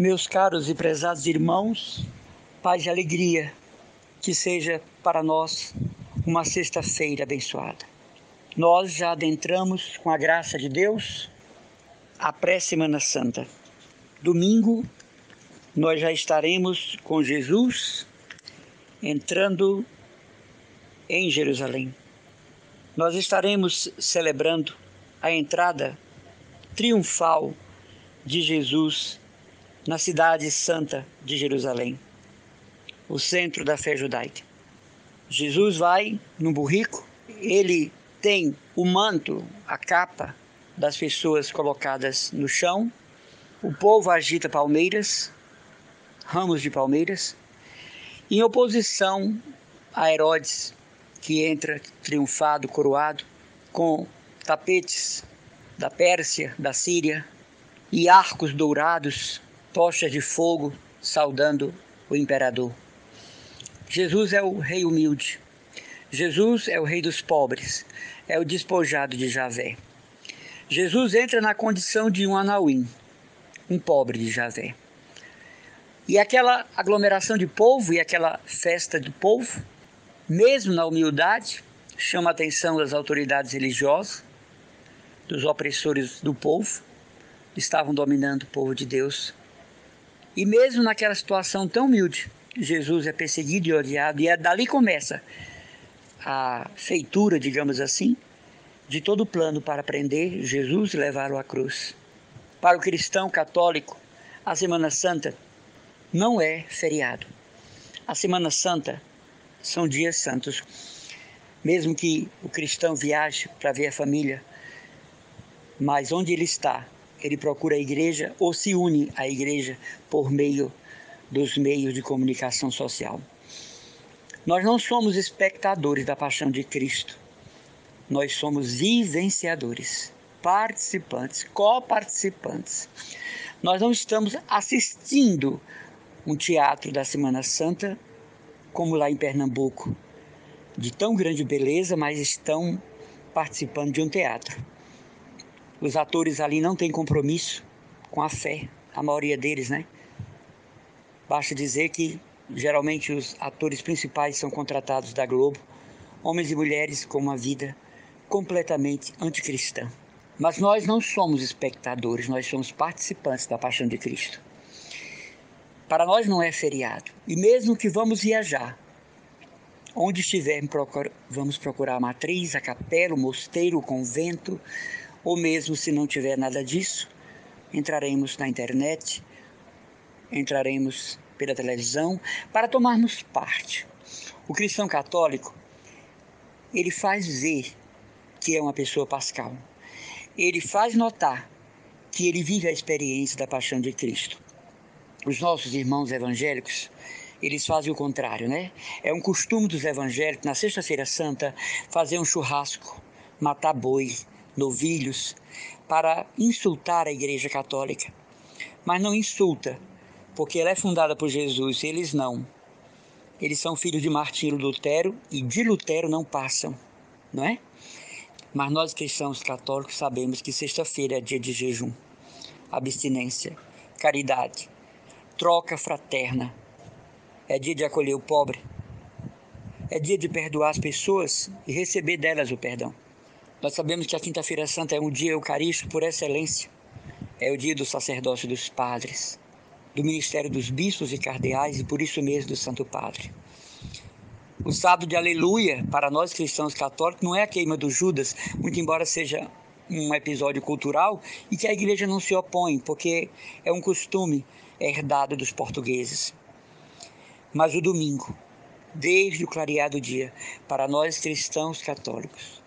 Meus caros e prezados irmãos, paz e alegria, que seja para nós uma sexta-feira abençoada. Nós já adentramos, com a graça de Deus, a pré-Semana Santa. Domingo, nós já estaremos com Jesus entrando em Jerusalém. Nós estaremos celebrando a entrada triunfal de Jesus na cidade santa de Jerusalém, o centro da fé judaica. Jesus vai num burrico, ele tem o manto, a capa das pessoas colocadas no chão, o povo agita palmeiras, ramos de palmeiras, em oposição a Herodes, que entra triunfado, coroado, com tapetes da Pérsia, da Síria, e arcos dourados, tochas de fogo, saudando o imperador. Jesus é o rei humilde. Jesus é o rei dos pobres, é o despojado de Javé. Jesus entra na condição de um anauim, um pobre de Javé. E aquela aglomeração de povo e aquela festa do povo, mesmo na humildade, chama a atenção das autoridades religiosas, dos opressores do povo, que estavam dominando o povo de Deus. E mesmo naquela situação tão humilde, Jesus é perseguido e odiado, e dali começa a feitura, digamos assim, de todo o plano para prender Jesus e levá-lo à cruz. Para o cristão católico, a Semana Santa não é feriado. A Semana Santa são dias santos. Mesmo que o cristão viaje para ver a família, mas onde ele está, ele procura a igreja ou se une à igreja por meio dos meios de comunicação social. Nós não somos espectadores da paixão de Cristo. Nós somos vivenciadores, participantes, coparticipantes. Nós não estamos assistindo um teatro da Semana Santa, como lá em Pernambuco, de tão grande beleza, mas estão participando de um teatro. Os atores ali não têm compromisso com a fé, a maioria deles, né? Basta dizer que geralmente os atores principais são contratados da Globo, homens e mulheres com uma vida completamente anticristã. Mas nós não somos espectadores, nós somos participantes da paixão de Cristo. Para nós não é feriado. E mesmo que vamos viajar, onde estiver, vamos procurar a matriz, a capela, o mosteiro, o convento, ou mesmo se não tiver nada disso, entraremos na internet, entraremos pela televisão para tomarmos parte. O cristão católico, ele faz ver que é uma pessoa pascal. Ele faz notar que ele vive a experiência da paixão de Cristo. Os nossos irmãos evangélicos, eles fazem o contrário, né? É um costume dos evangélicos, na Sexta-feira Santa, fazer um churrasco, matar boi, novilhos, para insultar a Igreja Católica. Mas não insulta, porque ela é fundada por Jesus, eles não. Eles são filhos de Martinho Lutero e de Lutero não passam, não é? Mas nós cristãos católicos sabemos que sexta-feira é dia de jejum, abstinência, caridade, troca fraterna. É dia de acolher o pobre. É dia de perdoar as pessoas e receber delas o perdão. Nós sabemos que a Quinta-feira Santa é um dia eucarístico por excelência. É o dia do sacerdócio dos padres, do ministério dos bispos e cardeais e por isso mesmo do Santo Padre. O sábado de aleluia, para nós cristãos católicos, não é a queima do Judas, muito embora seja um episódio cultural e que a igreja não se opõe, porque é um costume herdado dos portugueses. Mas o domingo, desde o clarear do dia, para nós cristãos católicos,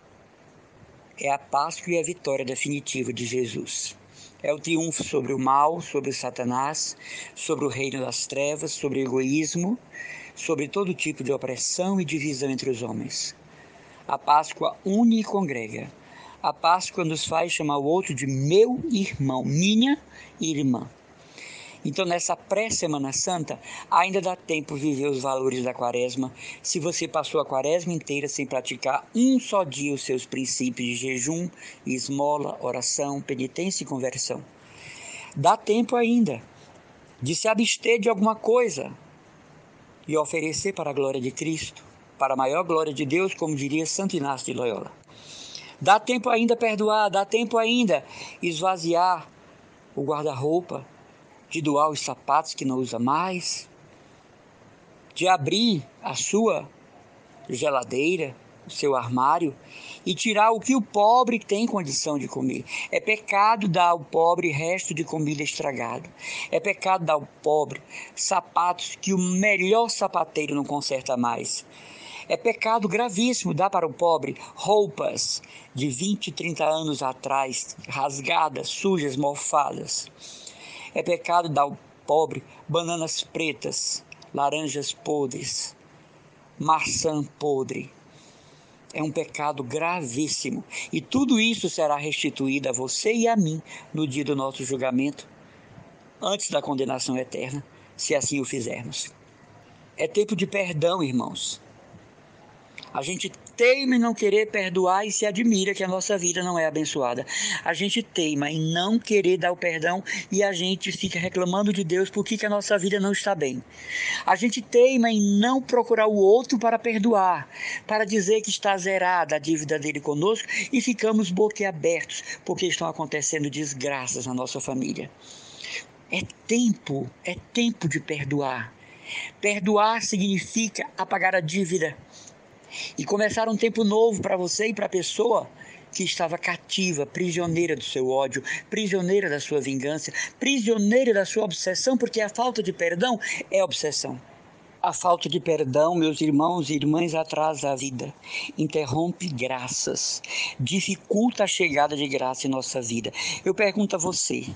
é a Páscoa e a vitória definitiva de Jesus. É o triunfo sobre o mal, sobre o Satanás, sobre o reino das trevas, sobre o egoísmo, sobre todo tipo de opressão e divisão entre os homens. A Páscoa une e congrega. A Páscoa nos faz chamar o outro de meu irmão, minha irmã. Então, nessa pré-Semana Santa, ainda dá tempo de viver os valores da Quaresma, se você passou a Quaresma inteira sem praticar um só dia os seus princípios de jejum, esmola, oração, penitência e conversão. Dá tempo ainda. de se abster de alguma coisa e oferecer para a glória de Cristo, para a maior glória de Deus, como diria Santo Inácio de Loyola. Dá tempo ainda perdoar, dá tempo ainda esvaziar o guarda-roupa, de doar os sapatos que não usa mais, de abrir a sua geladeira, o seu armário e tirar o que o pobre tem condição de comer. É pecado dar ao pobre resto de comida estragada. É pecado dar ao pobre sapatos que o melhor sapateiro não conserta mais. É pecado gravíssimo dar para o pobre roupas de 20, 30 anos atrás, rasgadas, sujas, mofadas. É pecado dar ao pobre bananas pretas, laranjas podres, maçã podre. É um pecado gravíssimo. E tudo isso será restituído a você e a mim no dia do nosso julgamento, antes da condenação eterna, se assim o fizermos. É tempo de perdão, irmãos. A gente teima em não querer perdoar e se admira que a nossa vida não é abençoada. A gente teima em não querer dar o perdão e a gente fica reclamando de Deus por que a nossa vida não está bem. A gente teima em não procurar o outro para perdoar, para dizer que está zerada a dívida dele conosco e ficamos boquiabertos porque estão acontecendo desgraças na nossa família. É tempo de perdoar. Perdoar significa apagar a dívida e começar um tempo novo para você e para a pessoa que estava cativa, prisioneira do seu ódio, prisioneira da sua vingança, prisioneira da sua obsessão, porque a falta de perdão é obsessão. A falta de perdão, meus irmãos e irmãs, atrasa a vida, interrompe graças, dificulta a chegada de graça em nossa vida. Eu pergunto a você,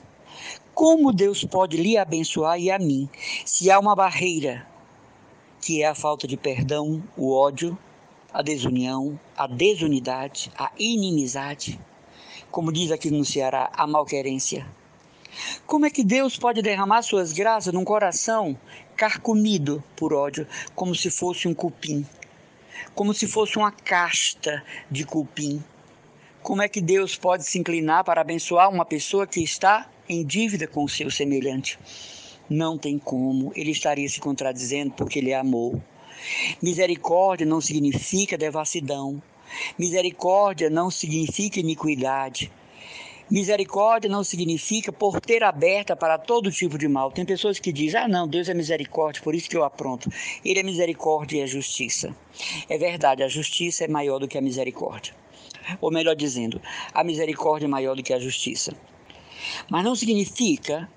como Deus pode lhe abençoar e a mim, se há uma barreira, que é a falta de perdão, o ódio, a desunião, a desunidade, a inimizade, como diz aqui no Ceará, a malquerência. Como é que Deus pode derramar suas graças num coração carcomido por ódio, como se fosse um cupim, como se fosse uma casta de cupim? Como é que Deus pode se inclinar para abençoar uma pessoa que está em dívida com o seu semelhante? Não tem como, ele estaria se contradizendo porque ele amou. Misericórdia não significa devassidão. Misericórdia não significa iniquidade. Misericórdia não significa porteira aberta para todo tipo de mal. Tem pessoas que dizem, não, Deus é misericórdia, por isso que eu apronto. Ele é misericórdia e é justiça. É verdade, a justiça é maior do que a misericórdia. Ou melhor dizendo, a misericórdia é maior do que a justiça. Mas não significa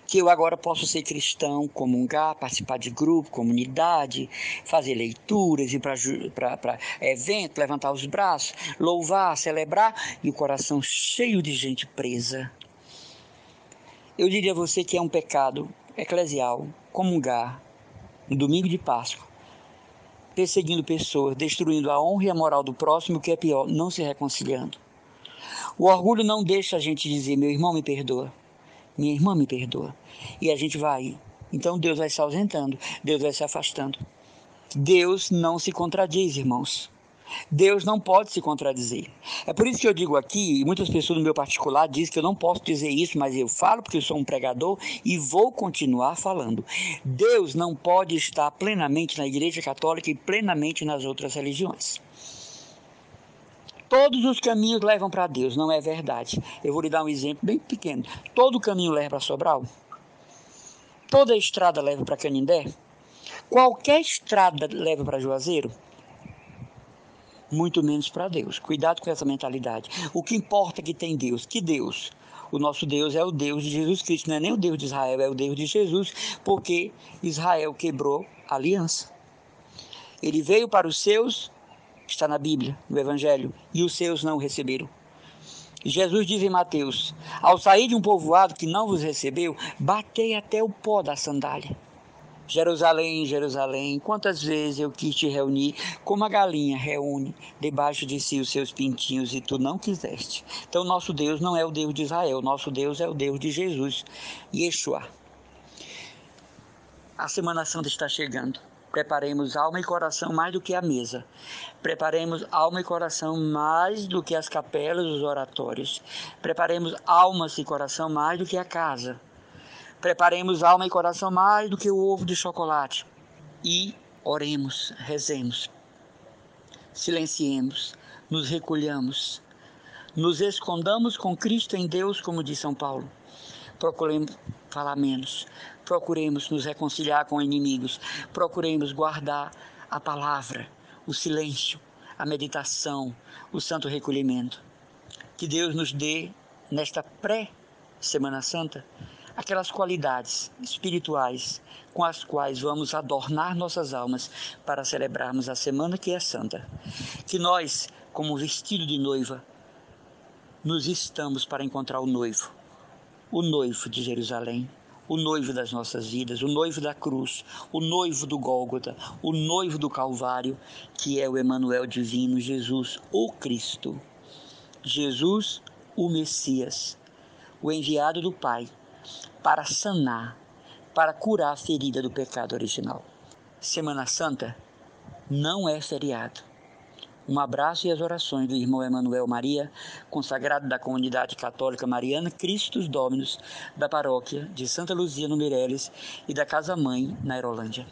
que eu agora posso ser cristão, comungar, participar de grupo, comunidade, fazer leituras, ir para evento, levantar os braços, louvar, celebrar, e o coração cheio de gente presa. Eu diria a você que é um pecado eclesial comungar no domingo de Páscoa, perseguindo pessoas, destruindo a honra e a moral do próximo, o que é pior, não se reconciliando. O orgulho não deixa a gente dizer, meu irmão me perdoa, minha irmã me perdoa. E a gente vai. Então Deus vai se ausentando, Deus vai se afastando. Deus não se contradiz, irmãos. Deus não pode se contradizer. É por isso que eu digo aqui, e muitas pessoas no meu particular dizem que eu não posso dizer isso, mas eu falo porque eu sou um pregador e vou continuar falando. Deus não pode estar plenamente na Igreja Católica e plenamente nas outras religiões. Todos os caminhos levam para Deus, não é verdade. Eu vou lhe dar um exemplo bem pequeno. Todo caminho leva para Sobral? Toda estrada leva para Canindé? Qualquer estrada leva para Juazeiro? Muito menos para Deus. Cuidado com essa mentalidade. O que importa é que tem Deus. Que Deus? O nosso Deus é o Deus de Jesus Cristo. Não é nem o Deus de Israel, é o Deus de Jesus, porque Israel quebrou a aliança. Ele veio para os seus, está na Bíblia, no Evangelho, e os seus não o receberam. Jesus diz em Mateus, ao sair de um povoado que não vos recebeu, batei até o pó da sandália. Jerusalém, Jerusalém, quantas vezes eu quis te reunir, como a galinha reúne debaixo de si os seus pintinhos, e tu não quiseste. Então nosso Deus não é o Deus de Israel, nosso Deus é o Deus de Jesus, Yeshua. A Semana Santa está chegando. Preparemos alma e coração mais do que a mesa. Preparemos alma e coração mais do que as capelas, os oratórios. Preparemos almas e coração mais do que a casa. Preparemos alma e coração mais do que o ovo de chocolate. E oremos, rezemos, silenciemos, nos recolhamos, nos escondamos com Cristo em Deus, como diz São Paulo. Procuremos falar menos, procuremos nos reconciliar com inimigos, procuremos guardar a palavra, o silêncio, a meditação, o santo recolhimento. Que Deus nos dê, nesta pré-Semana Santa, aquelas qualidades espirituais com as quais vamos adornar nossas almas para celebrarmos a semana que é santa. Que nós, como vestido de noiva, nos estamos para encontrar o noivo de Jerusalém, o noivo das nossas vidas, o noivo da cruz, o noivo do Gólgota, o noivo do Calvário, que é o Emanuel divino, Jesus, o Cristo, Jesus, o Messias, o enviado do Pai, para sanar, para curar a ferida do pecado original. Semana Santa não é feriado. Um abraço e as orações do irmão Emanuel Maria, consagrado da comunidade católica mariana Christus Dominus, da paróquia de Santa Luzia no Meireles e da Casa Mãe na Aerolândia.